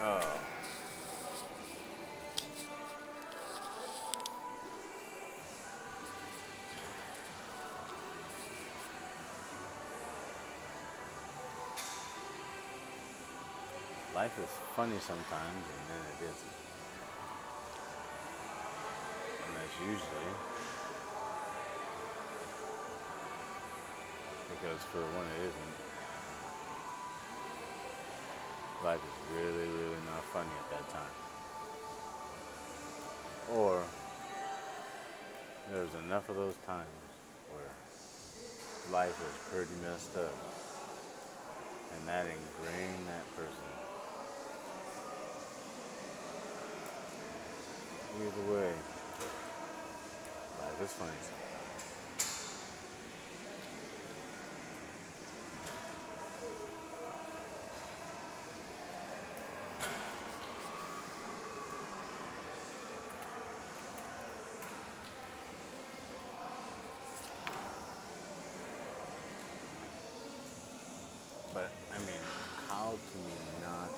Oh, life is funny sometimes, and then it isn't. And that's usually because for when it isn't, life is really, really not funny at that time. Or there's enough of those times where life is pretty messed up, and that ingrained that person. Either way, life is funny. But I mean, how can you not?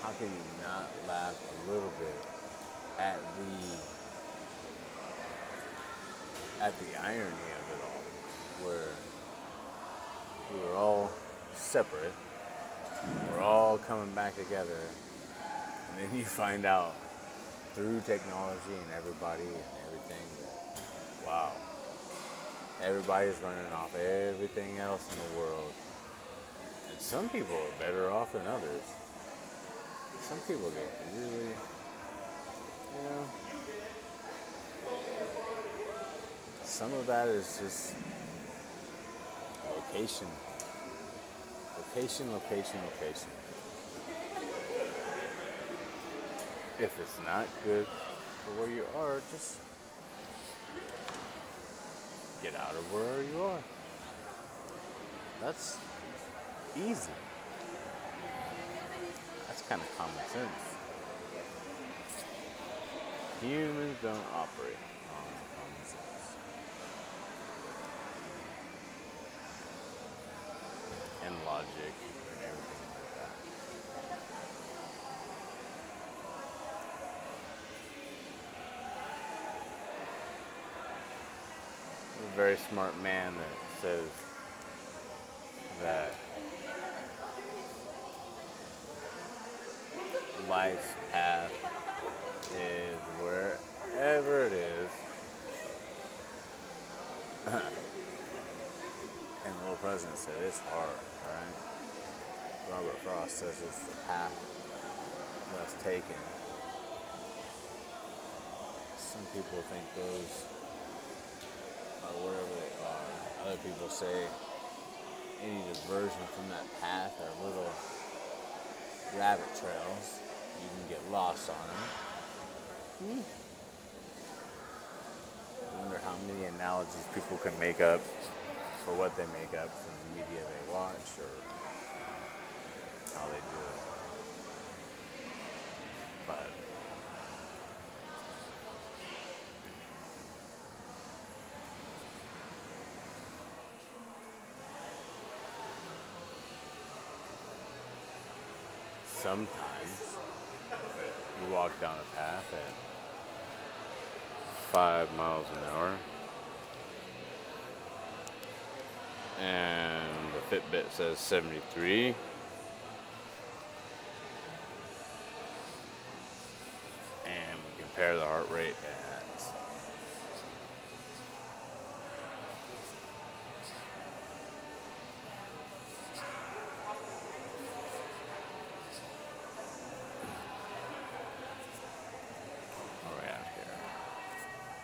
How can you not laugh a little bit at the irony of it all, where we were all separate, we're all coming back together, and then you find out through technology and everybody and everything that, wow, everybody's running off everything else in the world. And some people are better off than others. Some people get really, you know, some of that is just location. Location, location, location. If it's not good for where you are, just get out of where you are. That's easy. That's kind of common sense. Humans don't operate on common sense. And logic and everything like that. There's a very smart man that says that life's path is wherever it is. And the little president said it's hard, right? Robert Frost says it's the path less taken. Some people think those are wherever they are. Other people say any diversion from that path are little rabbit trails. You can get lost on them. I wonder how many analogies people can make up for what they make up from the media they watch or how they do it. But sometimes you walk down a path at 5 miles an hour and the Fitbit says 73. And we compare the heart rate at where are we at here?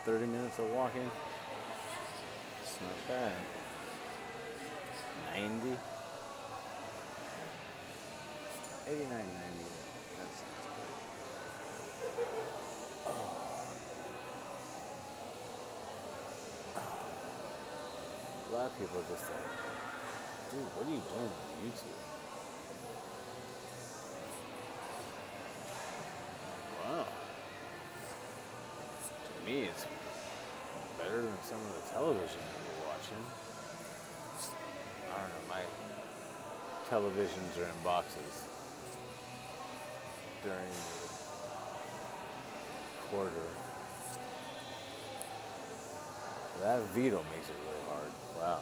30 minutes of walking. It's not bad. 90, 89, 90. That sounds good. A lot of people are just like, dude, what are you doing on YouTube? Wow. To me, it's better than some of the television you're watching. I don't know, my televisions are in boxes. during the quarter. That Vito makes it really hard. Wow.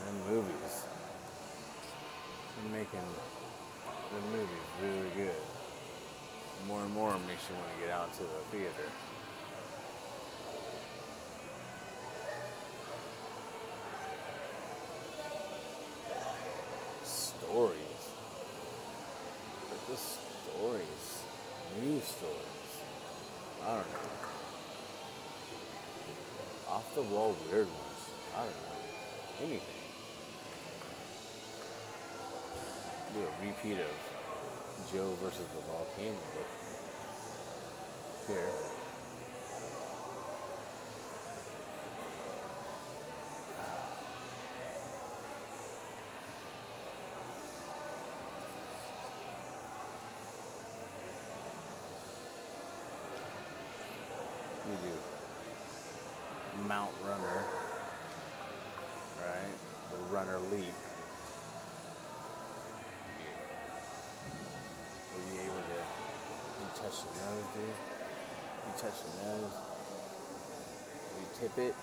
And movies. They're making the movies really good. More and more makes you want to get out to the theater. Stories. But the stories. News stories. I don't know. Off the wall weird ones. I don't know. Anything. Do a repeat of Joe versus the volcano here. We do Mount Runner, right? The runner leap. Are you able to, you touch the nose, dude? You touch the nose, you tip it.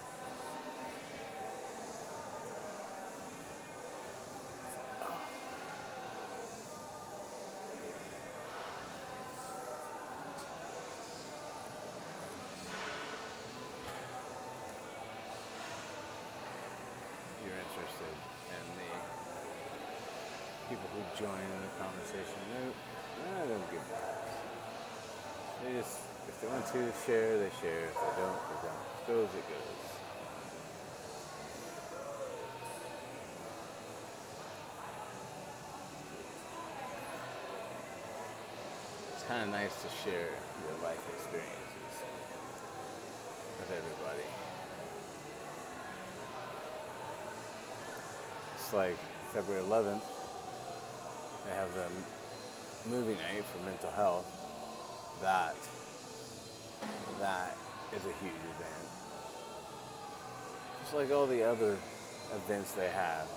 You're interested in the people who join in the conversation. I don't give that. They just, if they want to share, they share. If they don't, they don't. It goes, it goes. It's kind of nice to share your life experiences with everybody. It's like February 11th, they have the movie night for mental health. That is a huge event. Just like all the other events they have.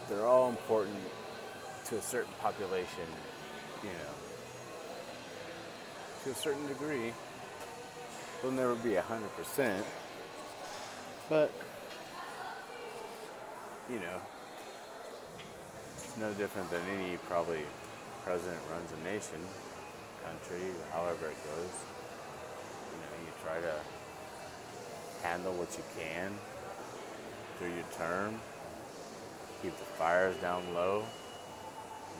They're all important to a certain population, you know, to a certain degree. They'll never be 100%, but, you know, it's no different than any probably president runs a nation, country, however it goes. You know, you try to handle what you can through your term, keep the fires down low.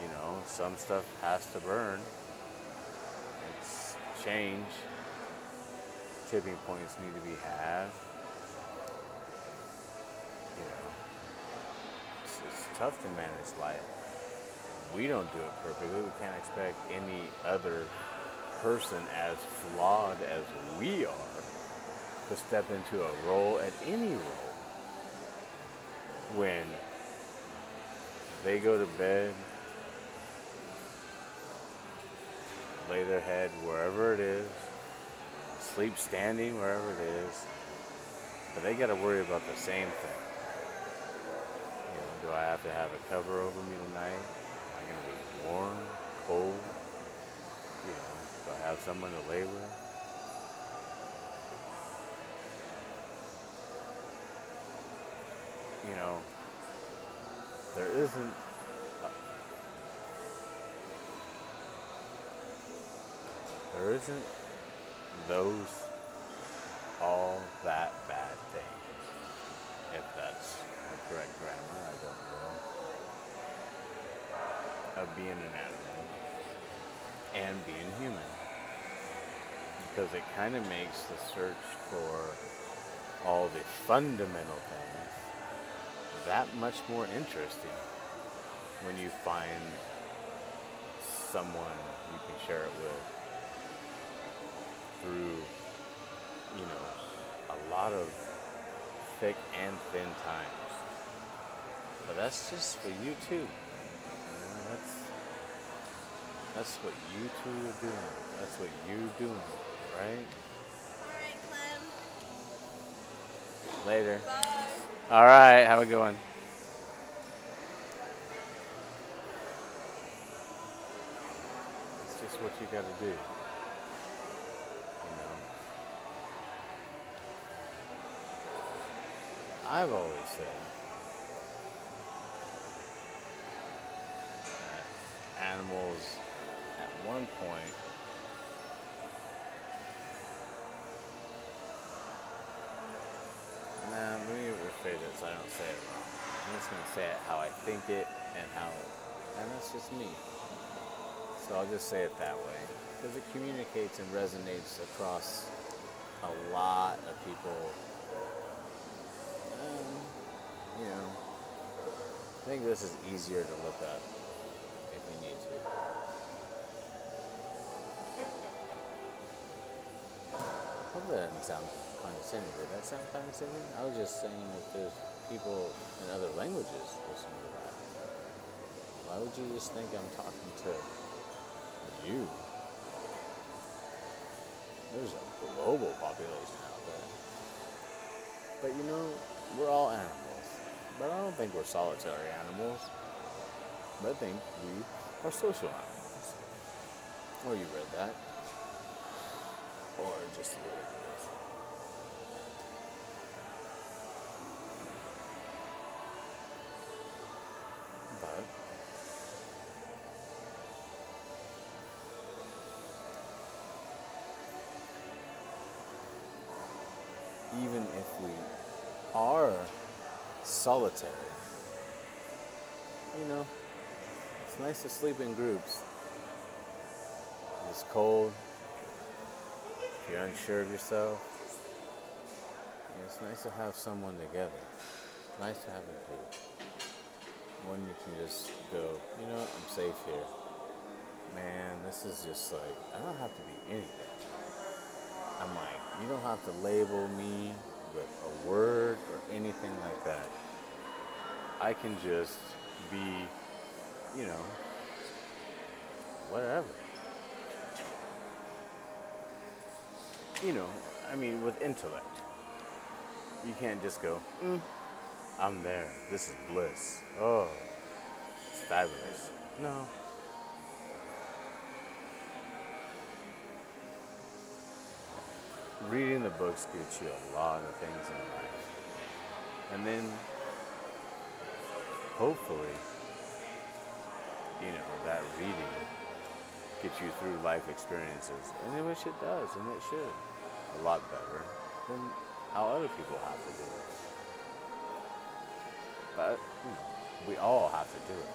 You know, some stuff has to burn. It's change. Tipping points need to be had. You know, it's tough to manage life. We don't do it perfectly. We can't expect any other person as flawed as we are to step into a role, at any role, when they go to bed, lay their head wherever it is, sleep standing wherever it is, but they got to worry about the same thing. You know, do I have to have a cover over me tonight? Am I going to be warm, cold? You know, do I have someone to lay with? You know, there isn't those all that bad things, if that's the correct grammar, I don't know, of being an animal and being human, because it kind of makes the search for all the fundamental things that much more interesting when you find someone you can share it with through, you know, a lot of thick and thin times. But that's just for you too. You know, that's what you two are doing. That's what you're doing, right? Alright, Clem. Later. All right, have a good one. It's just what you got to do. I've always said that animals, at one point, let me rephrase it so I don't say it wrong. I'm just going to say it how I think it and that's just me. So I'll just say it that way. Because it communicates and resonates across a lot of people. I think this is easier to look up if you need to. Hope that doesn't sound condescending. Did that sound condescending? I was just saying if there's people in other languages listening to that, why would you just think I'm talking to you? There's a global population out there. But we're all animals. But I don't think we're solitary animals. But I think we are social animals. Or you read that. Or just the way it is. But even if we are solitary, it's nice to sleep in groups. It's cold. If you're unsure of yourself, it's nice to have someone together. It's nice to have a group. One you can just go, I'm safe here. Man, this is just like, I don't have to be anything. I'm like, you don't have to label me with a word or anything like that. I can just be, whatever. With intellect. You can't just go, I'm there. This is bliss. Oh, it's fabulous. No. Reading the books gets you a lot of things in life. And then, hopefully, that reading gets you through life experiences. And which it does, and it should. A lot better than how other people have to do it. But, we all have to do it.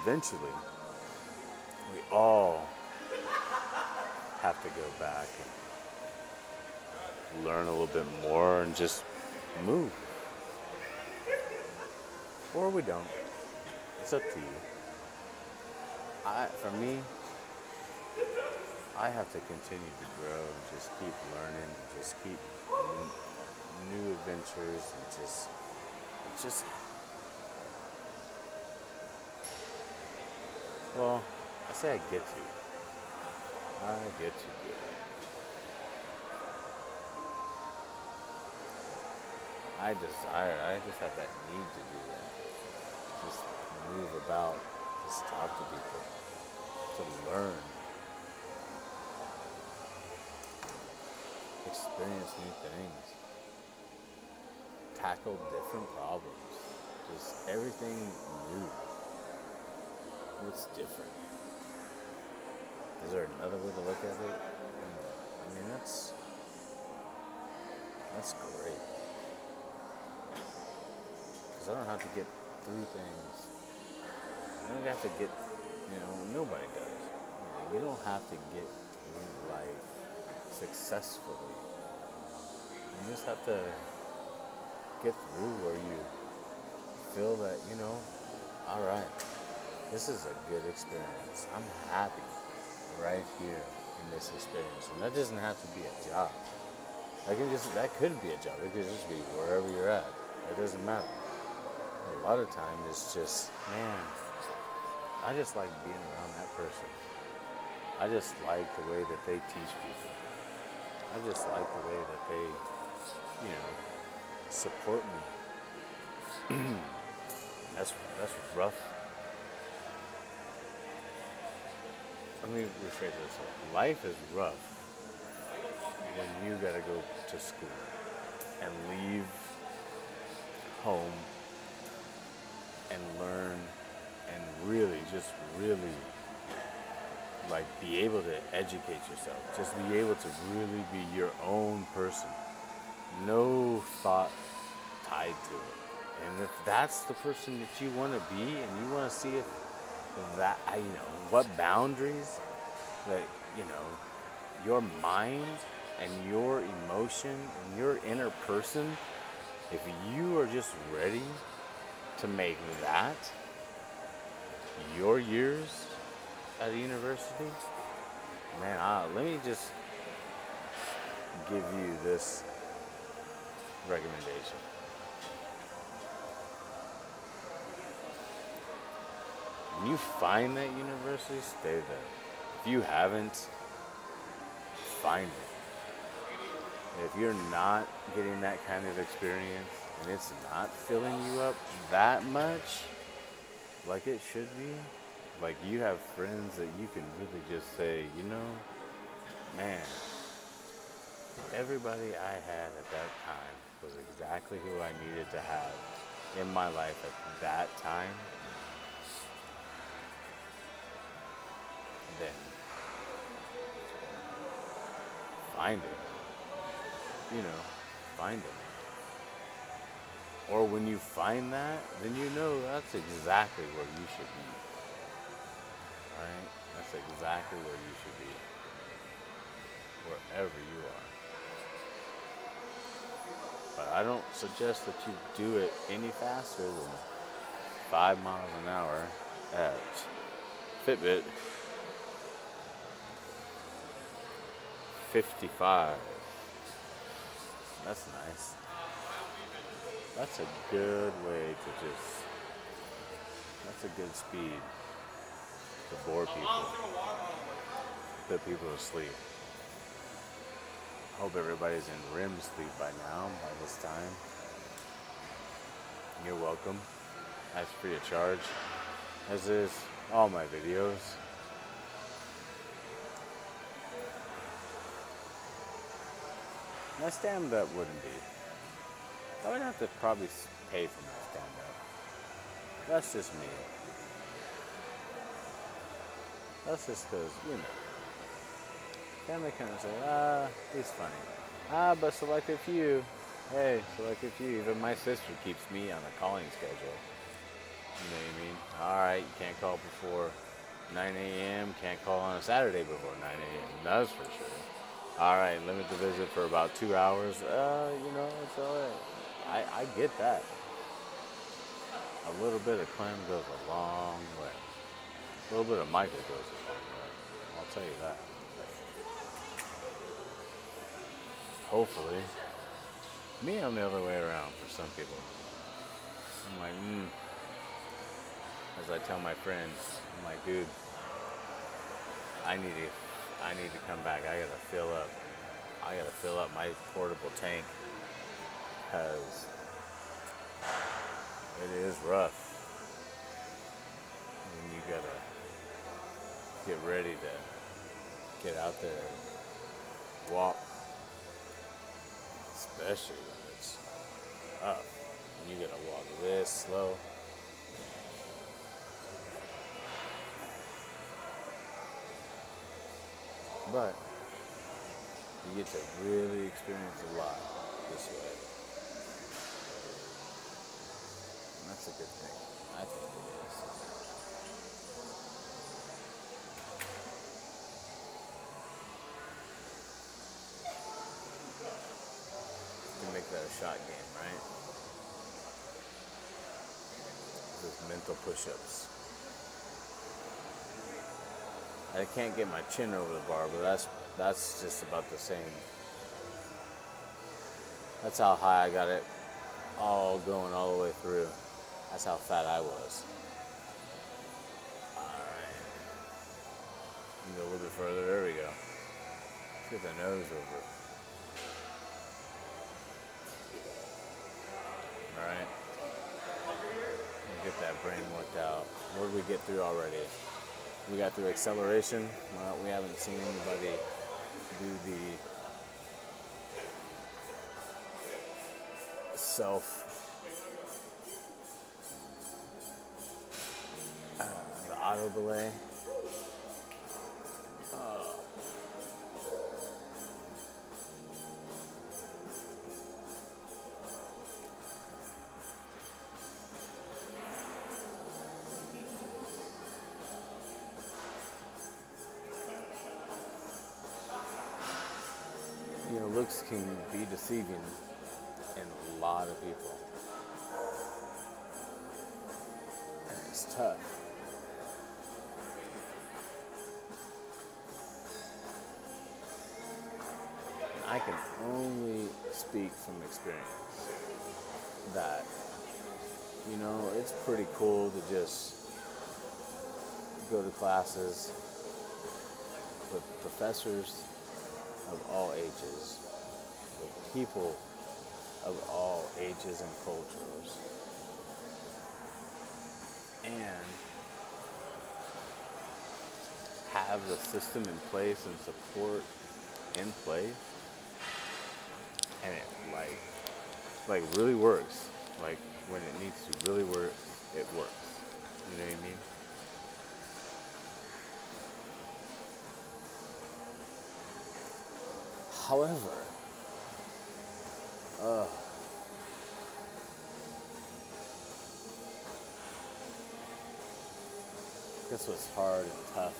Eventually, we all have to go back and learn a little bit more and just move. Or we don't. It's up to you. For me, I have to continue to grow and just keep learning and just keep new adventures and just well, I say I get to. I get to do it. I just have that need to do that. Just move about, just talk to people, to learn. Experience new things, tackle different problems, just everything new. What's different? Is there another way to look at it? That's great. Because I don't have to get through things. I don't have to get, nobody does. You don't have to get through life successfully. You just have to get through where you feel that, all right, this is a good experience. I'm happy right here in this experience. And that doesn't have to be a job. That could be a job. It could just be wherever you're at. It doesn't matter. A lot of times it's just, man, I just like being around that person. I just like the way that they teach people. I just like the way that they, support me. That's rough. Let me rephrase this. Life is rough when you gotta go to school and leave home and learn and really, just really, like, be able to educate yourself. Just be able to really be your own person. No thought tied to it. And if that's the person that you want to be, and you want to see if that, what boundaries that, your mind and your emotion and your inner person, if you are just ready to make that your years at a university, man, let me just give you this recommendation. When you find that university, stay there. If you haven't, find it. If you're not getting that kind of experience and it's not filling you up that much like it should be, like you have friends that you can really just say, man, everybody I had at that time was exactly who I needed to have in my life at that time, then find it. Find it. Or when you find that, then that's exactly where you should be. Right? That's exactly where you should be. Wherever you are. But I don't suggest that you do it any faster than 5 miles an hour at Fitbit 55. That's nice. That's a good way that's a good speed to bore people, put people to sleep. Hope everybody's in REM sleep by now, by this time. You're welcome. That's free of charge, as is all my videos. My stand-up wouldn't be. I would have to probably pay for my stand-up. That's just me. That's just because, family kind of say, he's funny. But selected few. Hey, selected few. Even my sister keeps me on a calling schedule. You know what I mean? Alright, you can't call before 9 a.m. Can't call on a Saturday before 9 a.m. That's for sure. Alright, limit the visit for about 2 hours. It's alright. I get that. A little bit of Clem goes a long way. A little bit of Michael goes a long way. I'll tell you that. Hopefully. Me, I'm the other way around for some people. I'm like, As I tell my friends, I'm like, dude, I need to come back. I gotta fill up my portable tank, because it is rough. And you gotta get ready to get out there and walk, especially when it's up. You gotta walk this slow. But you get to really experience a lot this way. And that's a good thing. I think it is. You can make that a shot game, right? With mental push-ups. I can't get my chin over the bar, but that's just about the same. That's how high I got it all going all the way through. That's how fat I was. Alright. Go a little bit further. There we go. Let's get the nose over. right? Get that brain worked out. What did we get through already? We got through acceleration. Well, we haven't seen anybody do the the auto delay. Looks can be deceiving in a lot of people. And it's tough. I can only speak from experience that, it's pretty cool to just go to classes with professors of all ages, with people of all ages and cultures, and have the system in place and support in place, and it like really works. Like when it needs to really work, it works. You know what I mean? However, guess what's hard and tough,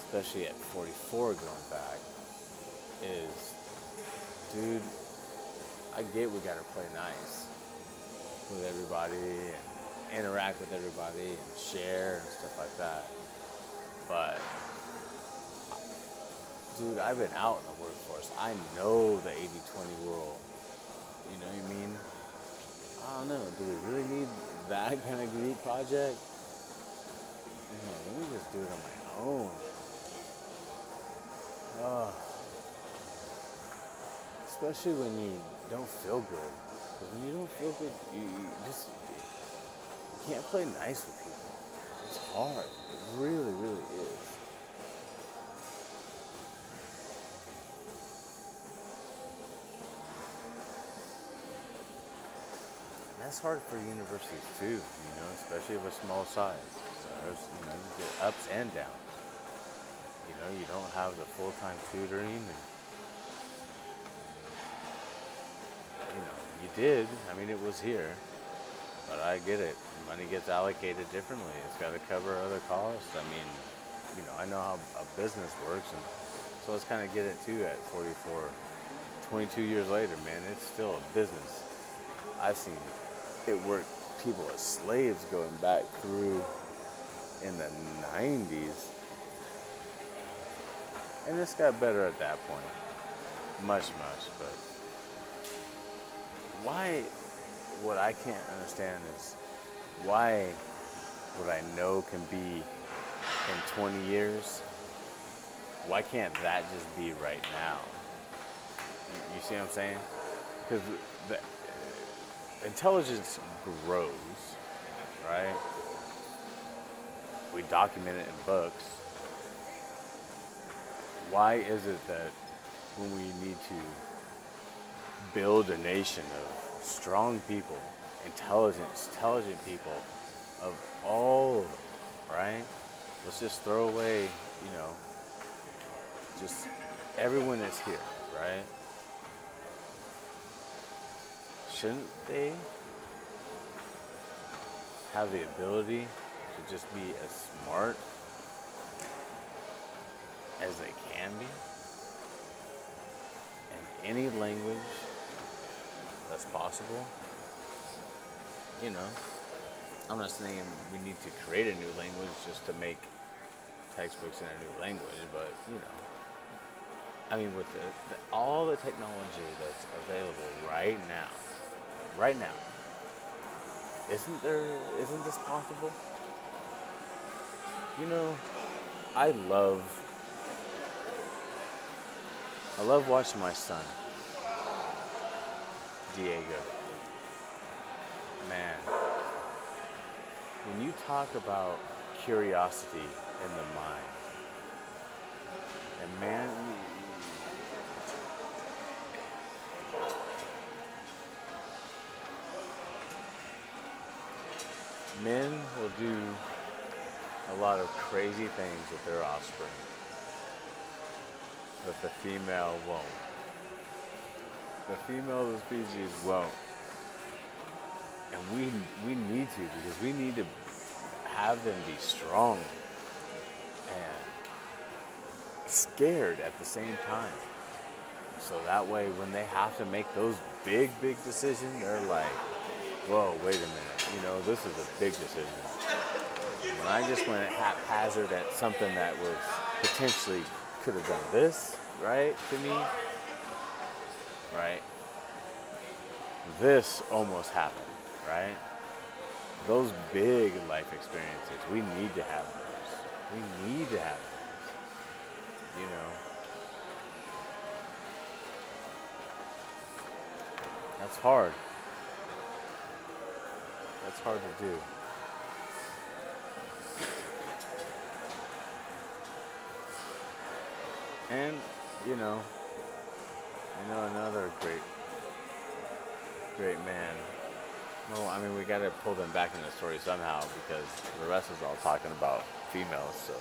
especially at 44 going back, is, dude, I get we gotta play nice with everybody and interact with everybody and share and stuff like that. But dude, I've been out in the workforce. I know the 80-20 world. You know what I mean? I don't know. Do we really need that kind of group project? Let me just do it on my own. Especially when you don't feel good. Because when you don't feel good, you can't play nice with people. It's hard. It really, really is. That's hard for universities too, especially of a small size. So there's, you get ups and downs. You don't have the full-time tutoring, and you did. I mean, it was here, but I get it. Money gets allocated differently. It's got to cover other costs. I mean, I know how a business works, and so let's kind of get it too at 44. 22 years later, man, it's still a business. I've seen it work people as slaves going back through in the 90s. And it's got better at that point. Much, but why, what I can't understand is why what I know can be in 20 years, why can't that just be right now? You see what I'm saying? Because the intelligence grows, right? We document it in books. Why is it that when we need to build a nation of strong people, intelligent people of all of them, right? Let's just throw away, just everyone that's here, right? Shouldn't they have the ability to just be as smart as they can be in any language that's possible? I'm not saying we need to create a new language just to make textbooks in a new language, but I mean, with all the technology that's available right now, isn't this possible? I love watching my son, Diego. man, when you talk about curiosity in the mind, and man, men will do a lot of crazy things with their offspring, but the female won't. The female of the species won't. And we need to, because we need to have them be strong and scared at the same time. So that way when they have to make those big decisions, they're like, whoa, wait a minute, this is a big decision. When I just went haphazard at something that was potentially could have done this, right, to me, right? This almost happened, right? Those big life experiences, we need to have those. We need to have those, That's hard. That's hard to do. And, another great man. Well, I mean, we got to pull them back in the story somehow, because the rest is all talking about females, so.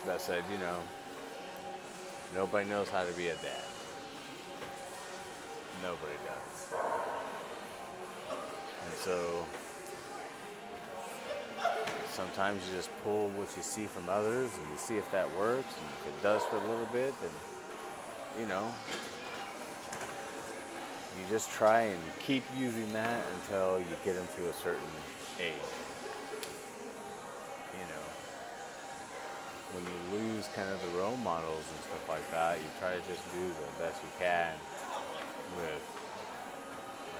That said, nobody knows how to be a dad. Nobody does. And so, sometimes you just pull what you see from others and you see if that works, and if it does for a little bit, then, you just try and keep using that until you get into a certain age. When you lose kind of the role models and stuff like that, you try to just do the best you can with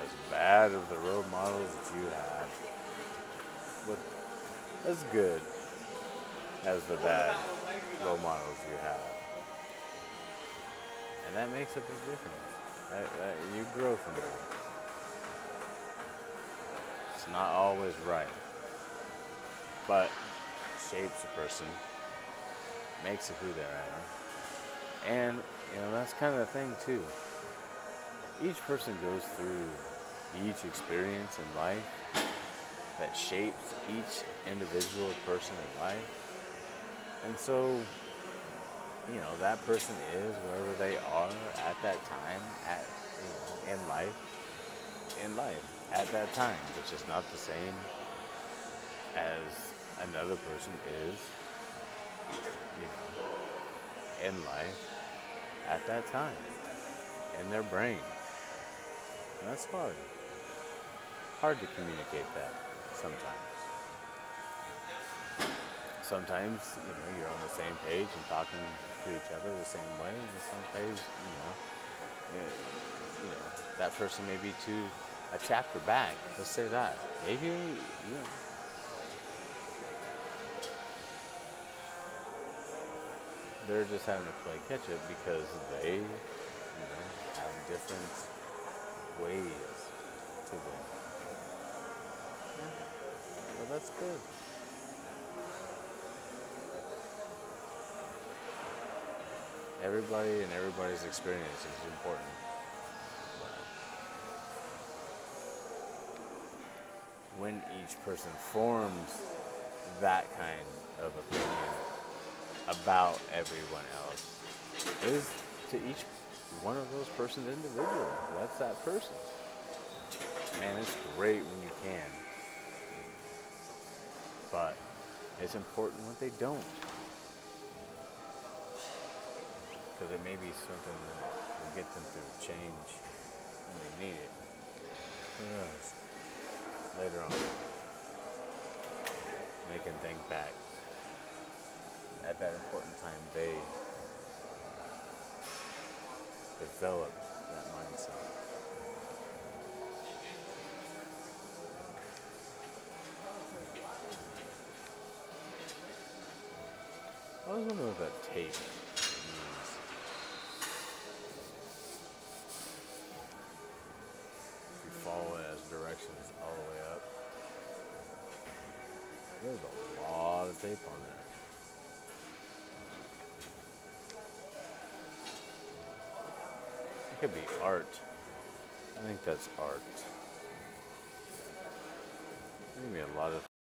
as bad of the role models that you have, with as good as the bad role models you have. And that makes a big difference. You grow from it. It's not always right, but shapes a person, makes it who they are. And, that's kind of the thing too. Each person goes through each experience in life that shapes each individual person in life. And so, that person is wherever they are at that time, in life, at that time. It's just not the same as another person is, in life at that time, in their brain. And that's hard. Hard to communicate that sometimes. Sometimes, you're on the same page and talking to each other the same way, and some page, that person may be a chapter back. Let's say that. Maybe, they're just having to play catch up because they, have different ways to win. Well, that's good. Everybody and everybody's experience is important. When each person forms that kind of opinion about everyone else, is to each one of those persons individual. That's that person. Man, it's great when you can. But it's important when they don't. Because it may be something that will get them through change when they need it. Who knows? Later on. They can think back. At that important time, they develop that mindset. I was wondering what that tape means. sections all the way up. There's a lot of tape on there. It could be art. I think that's art. Maybe a lot of